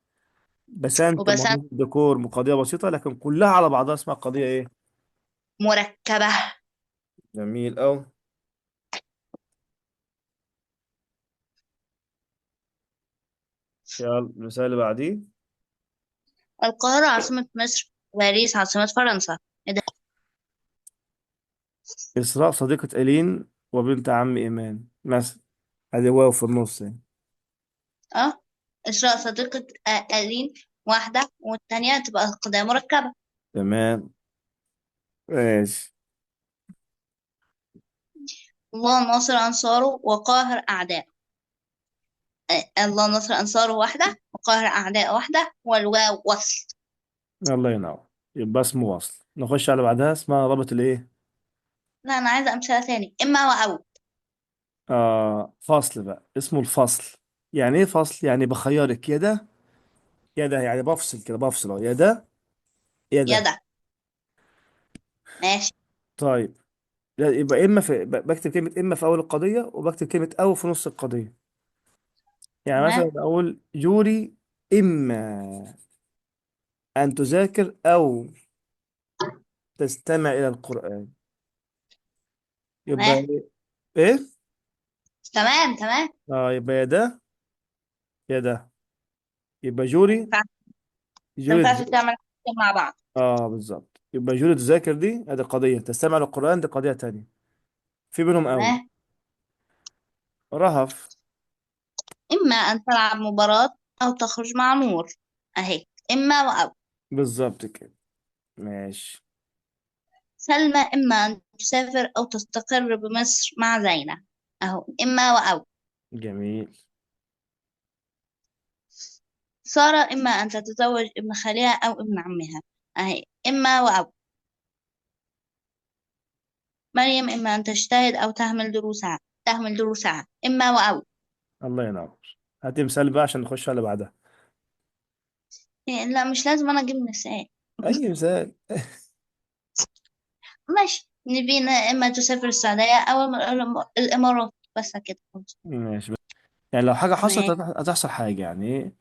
بسنت وبس. مهندسة ديكور قضية بسيطة، لكن كلها على بعضها اسمها قضية ايه؟ مركبة. جميل أوي. يلا المثال اللي بعديه. القاهرة عاصمة مصر، باريس عاصمة فرنسا. إيه ده؟ إسراء صديقة إيلين وبنت عم إيمان مثلا. ادي واو في النص يعني. اه. إسراء صديقة ألين واحدة، والتانية تبقى قضية مركبة. تمام. ماشي. الله ناصر أنصاره وقاهر أعداء. الله ناصر أنصاره واحدة وقاهر أعداء واحدة، والواو وصل. الله ينور. يبقى اسمه وصل. نخش على بعدها، اسمها رابط الايه؟ لا، أنا عايزة أمثلة تاني. إما وأو. فصل بقى، اسمه الفصل. يعني ايه فصل؟ يعني بخيرك يا ده يا ده، يعني بفصل كده، بفصل اهو، يا ده يا ده. يدا. ماشي. طيب. يبقى اما بكتب كلمة اما في اول القضية، وبكتب كلمة او في نص القضية. يعني مثلا تمام. اقول جوري اما ان تذاكر او تستمع الى القرآن. يبقى تمام. ايه؟ تمام. تمام. يبقى يا ده يا ده. يبقى ما جوري. ينفعش. ما جوري ينفعش تعمل حاجتين مع بعض. بالظبط. يبقى جوري تذاكر دي ادي قضية، تستمع للقرآن دي قضية تانية. في بينهم أو. تمام. رهف. إما أن تلعب مباراة أو تخرج مع نور. أهي. إما وأو. بالظبط كده. ماشي. سلمى إما أن تسافر أو تستقر بمصر مع زينة. أهو إما وأو. جميل. سارة إما أن تتزوج ابن خالها أو ابن عمها. أهي إما وأو. مريم إما أن تجتهد أو تهمل دروسها. إما وأو. الله ينور. هاتي مثال بقى عشان نخش على اللي بعدها. إيه، لا، مش لازم أنا أجيب مثال. أي مثال. ماشي. نبينا إما تسافر السعودية أو الإمارات، بس كده خلاص. ماشي. يعني لو حاجة حصلت تمام. هتحصل حاجة يعني إيه؟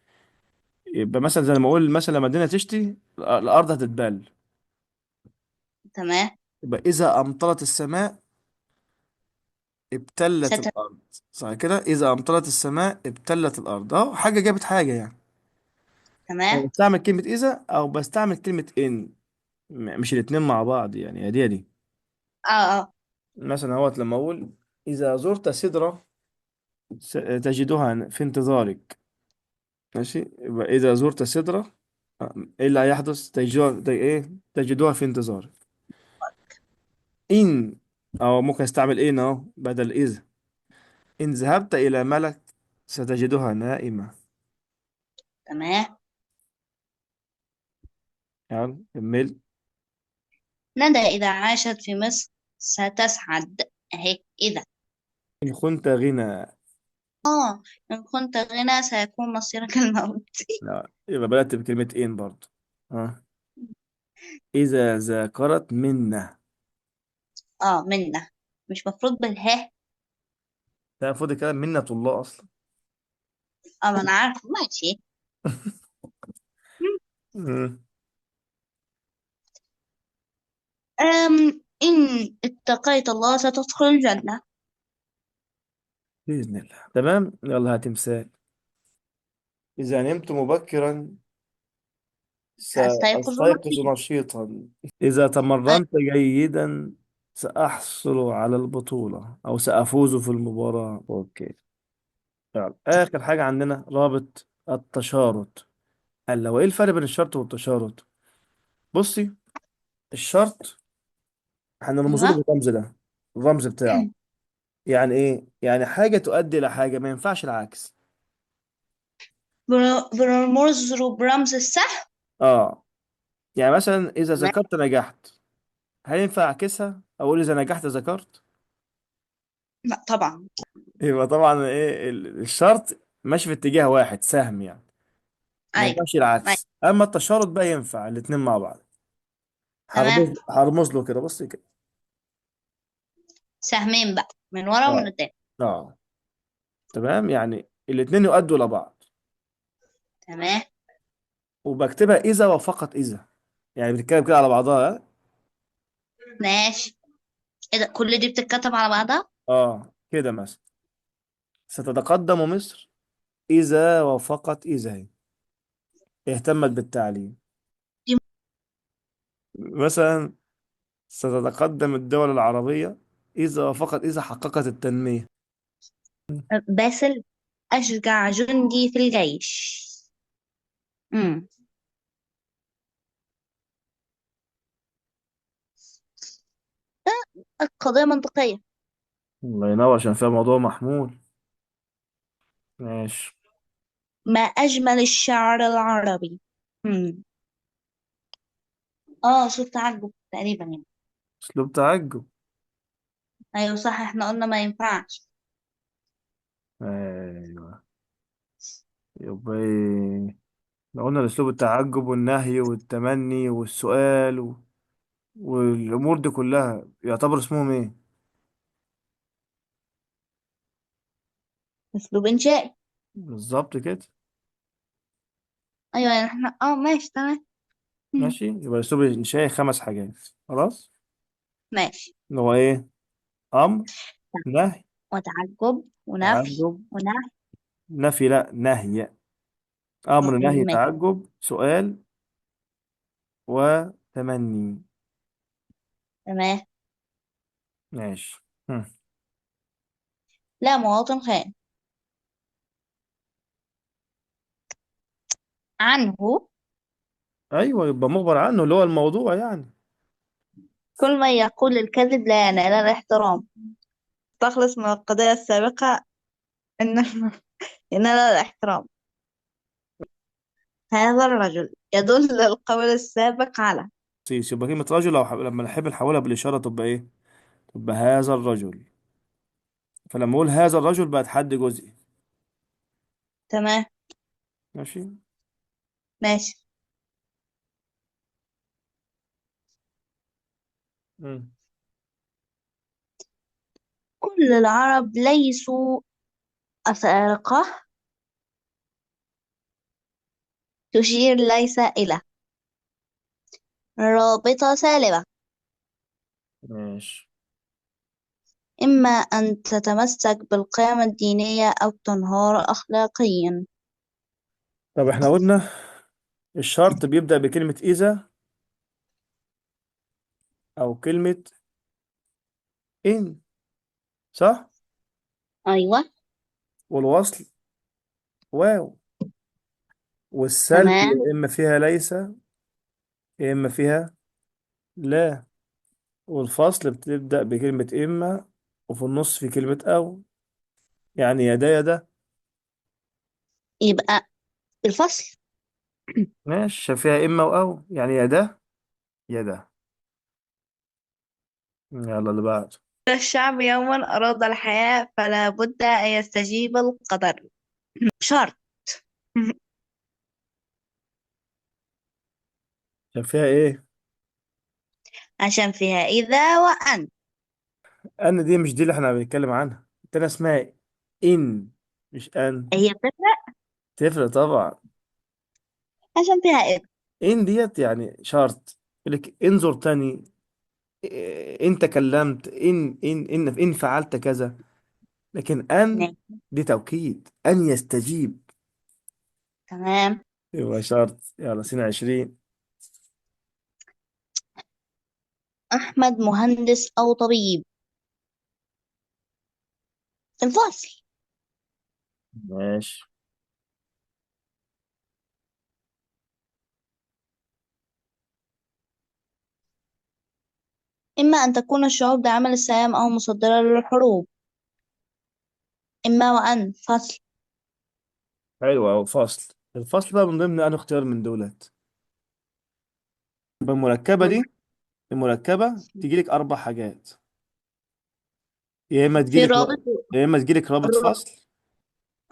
يبقى مثلا زي ما أقول مثلا لما الدنيا تشتي الأرض هتتبل. تمام. يبقى إذا أمطرت السماء ابتلت ستة. الأرض. صح كده، إذا أمطرت السماء ابتلت الأرض، أهو حاجة جابت حاجة يعني. أنا تمام. بستعمل كلمة إذا أو بستعمل كلمة إن. مش الاتنين مع بعض يعني، يا دي يا دي. اه. اه. مثلا اهوت لما اقول اذا زرت سدرة تجدها في انتظارك. ماشي. يبقى اذا زرت سدرة، ايه اللي هيحدث؟ ايه تجدوها في انتظارك. ان او ممكن استعمل ان اهو بدل اذا. ان ذهبت الى ملك ستجدها نائمة. تمام. يعني كمل. ندى إذا عاشت في مصر ستسعد. أهي إذا. ان كنت غنى اه، إن كنت غنى سيكون مصيرك الموت. لا، يبقى بدأت بكلمة إن برضه. ها. إذا ذاكرت منا. اه، منة. مش مفروض بالها؟ ده المفروض الكلام منة الله أصلا. اه، ما انا عارفه، ماشي. مم. إن اتقيت الله ستدخل الجنة. بإذن الله. تمام، يلا هات مثال. إذا نمت مبكرا سأستيقظ سأستيقظ نشيطا. نشيطا. إذا أي- تمرنت جيدا سأحصل على البطولة أو سأفوز في المباراة. أوكي. فعلا آخر حاجة عندنا رابط التشارط. قال لو إيه الفرق بين الشرط والتشارط؟ بصي، الشرط هنرمز له ايوه. بالرمز ده، الرمز بتاعه. يعني إيه؟ يعني حاجة تؤدي إلى حاجة، ما ينفعش العكس. بنرمز له برمز السهم. آه. يعني مثلا إذا تمام. ذكرت نجحت، هل ينفع أعكسها؟ أقول إذا نجحت ذكرت؟ لا طبعا. يبقى طبعا إيه الشرط ماشي في اتجاه واحد، سهم يعني، ما ايوه. ينفعش أيوة. العكس. اما التشارط بقى ينفع الاتنين مع بعض. تمام. هرمز له كده، بص كده. سهمين بقى، من ورا ومن اه. قدام. اه. تمام، يعني الاتنين يؤدوا لبعض. تمام. وبكتبها اذا وفقط اذا، يعني بتتكلم كده على بعضها. اه. ماشي. ايه ده، كل دي بتتكتب على بعضها؟ كده مثلا ستتقدم مصر اذا وفقت اذا هي اهتمت بالتعليم. دي مثلا ستتقدم الدول العربية اذا وفقت اذا حققت التنمية. باسل أشجع جندي في الجيش. امم القضية منطقية. الله ينور، عشان فيها موضوع محمول. ماشي. ما أجمل الشعر العربي. امم اه، صوت تعجب تقريبا يعني. اسلوب تعجب. ايوه صح، احنا قلنا ما ينفعش. ايوه. يبقى إيه؟ لو قلنا الأسلوب التعجب والنهي والتمني والسؤال والأمور دي كلها يعتبر اسمهم إيه؟ اسلوب انشائي. بالظبط كده. ايوه يعني احنا ماشي تمام. مم. ماشي، يبقى الأسلوب الإنشائي 5 حاجات. خلاص. ماشي. اللي هو إيه؟ أمر، نهي، وتعجب ونفي تعجب، ونهي. نفي لا نهي، أمر نهي ماشي. تعجب سؤال وتمني. تمام. ماشي. هم. لا مواطن خان عنه أيوه، يبقى مخبر عنه اللي هو الموضوع يعني. كل ما يقول الكذب لا ينال الاحترام. تخلص من القضية السابقة إن ينال الاحترام. هذا الرجل يدل القول السابق على. سيس، يبقى كلمة رجل لو لما نحب نحولها بالإشارة تبقى إيه؟ تبقى هذا الرجل. فلما أقول هذا الرجل بقت حد جزئي. تمام. ماشي. ماشي. مم. كل العرب ليسوا أفارقة. تشير ليس إلى رابطة سالبة. ماشي. إما أن تتمسك بالقيم الدينية أو تنهار أخلاقيا. طب احنا قلنا الشرط بيبدأ بكلمة إذا أو كلمة إن، صح؟ أيوة. والوصل واو. والسلب تمام. يا إما فيها ليس يا إما فيها لا. والفصل بتبدأ بكلمة إما وفي النص في كلمة أو، يعني يا ده يا ده. يبقى الفصل. ماشي، فيها إما وأو، يعني يا ده يا ده. يلا اللي بعد. الشعب يوما أراد الحياة فلا بد أن يستجيب القدر. شرط. كان فيها ايه؟ عشان فيها إذا وأن. ان دي مش دي اللي احنا بنتكلم عنها، التانية اسمها ان، مش ان. هي بتفرق. تفرق طبعا. عشان فيها إذا. ان ديت يعني شرط، يقول لك انظر تاني، إيه، ان تكلمت، ان فعلت كذا. لكن ان ماشي. دي توكيد، ان يستجيب. تمام. يبقى شرط. يلا سنة 20. أحمد مهندس أو طبيب. الفصل. ماشي. إما أن تكون الشعوب بعمل السلام أو مصدرة للحروب. إما وأن فصل. حلو أوي. فصل. الفصل بقى من ضمن أنا اختيار من دولت. يبقى المركبة قول. دي، المركبة تجي لك أربع حاجات. يا إما في تجيلك رابط يا إما تجيلك رابط فصل،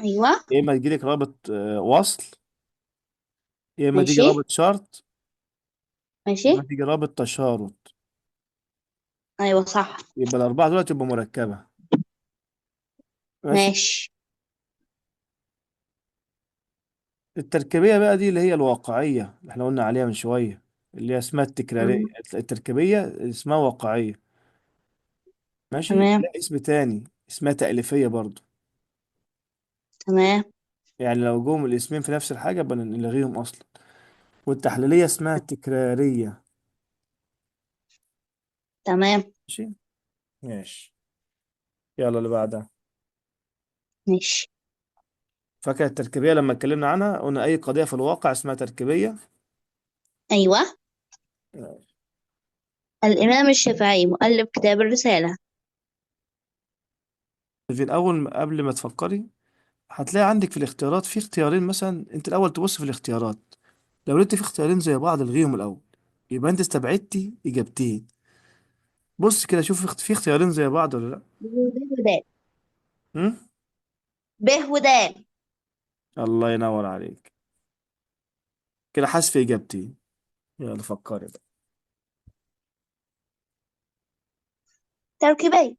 أيوة. يا إما تجيلك رابط وصل، يا إما تيجي ماشي. رابط شرط، يا ماشي. إما تيجي رابط تشارط. أيوة صح. يبقى الأربعة دول تبقى مركبة. ماشي. ماشي. التركيبية بقى دي اللي هي الواقعية اللي احنا قلنا عليها من شوية، اللي هي اسمها التكرارية. تمام. التركيبية اسمها واقعية. ماشي. تمام. لا، اسم تاني اسمها تأليفية برضو. تمام. يعني لو جم الاسمين في نفس الحاجة بنلغيهم أصلا. والتحليلية اسمها تكرارية. تمام. ماشي. ماشي. يلا اللي بعدها. ماشي. فاكر التركيبية لما اتكلمنا عنها قلنا أي قضية في الواقع اسمها تركيبية. أيوة. الإمام الشافعي مؤلف كتاب الرسالة. في الأول قبل ما تفكري هتلاقي عندك في الاختيارات في اختيارين، مثلا أنت الأول تبص في الاختيارات، لو لقيت في اختيارين زي بعض الغيهم الأول، يبقى أنت استبعدتي إجابتين. بص كده شوف في اختيارين زي بعض ولا لأ. ب ودال. م? ب ودال. الله ينور عليك. كده حذف إجابتين. يلا فكري بقى. تركيبية.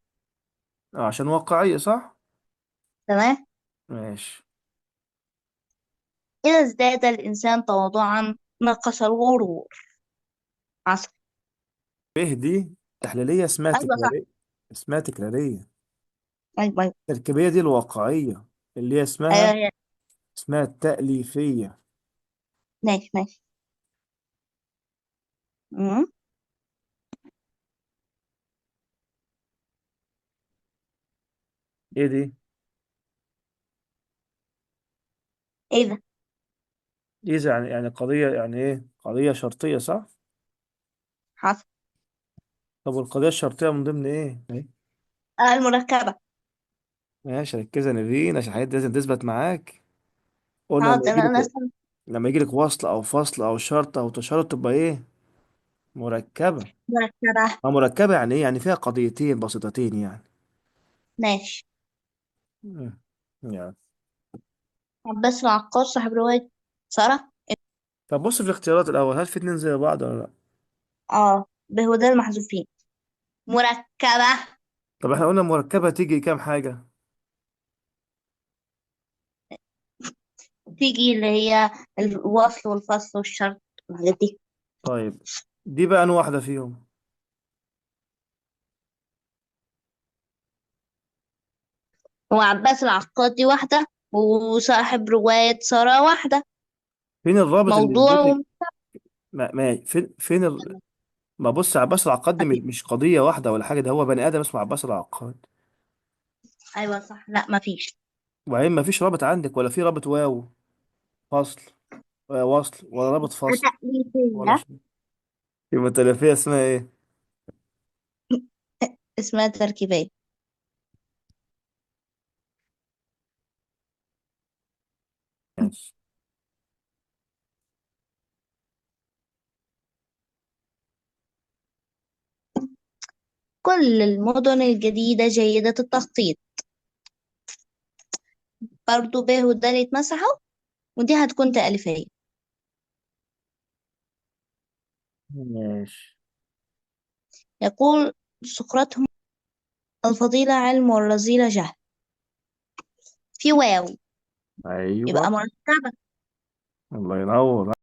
عشان واقعية صح؟ تمام. ماشي. إذا ازداد الإنسان تواضعا نقص الغرور. عصر. ب دي تحليلية اسمها أيوة صح. تكرارية. اسمها تكرارية. أيوة أيوة. التركيبية دي الواقعية اللي هي اسمها، أيوة أيوة. اسمها التأليفية. ماشي ماشي. أمم. ايه دي؟ إيه ده؟ إذا يعني قضية، يعني ايه قضية شرطية صح؟ حصل. طب والقضية الشرطية من ضمن ايه؟ إيه؟ المركبة. ماشي ركز يا نبيل عشان الحاجات دي لازم تثبت معاك. قلنا لما حاضر يجي أنا لك، أصلا. لما يجي لك وصل او فصل او شرط او تشارط تبقى ايه؟ مركبة. مركبة. ما مركبة يعني ايه؟ يعني فيها قضيتين بسيطتين يعني. ماشي. مم. يعني. عباس العقاد صاحب رواية سارة. طب بص في الاختيارات الأول، هل في اتنين زي بعض ولا لأ؟ اه ب ودال محذوفين. مركبة. طب احنا قلنا مركبة تيجي كام حاجة؟ تيجي اللي هي الوصل والفصل والشرط والحاجات دي. طيب دي بقى أنا واحدة فيهم. وعباس العقاد دي واحدة. وصاحب رواية سارة واحدة. فين الرابط اللي يثبت لك؟ موضوع. ما بص عباس العقاد دي مش قضية واحدة ولا حاجة، ده هو بني آدم اسمه عباس العقاد. أيوة صح لا مفيش. وبعدين ما فيش رابط عندك، ولا في رابط واو فصل وصل، ولا رابط فصل ولا تأليفية. شيء. يبقى التلفية اسمها ايه؟ اسمها تركيبية. ماشي. كل المدن الجديدة جيدة التخطيط. برضو ب ودال يتمسحوا، ودي هتكون تأليفية. ماشي. يقول سقراط: الفضيلة علم والرذيلة جهل. في واو، ايوه. يبقى مركبة. الله ينور.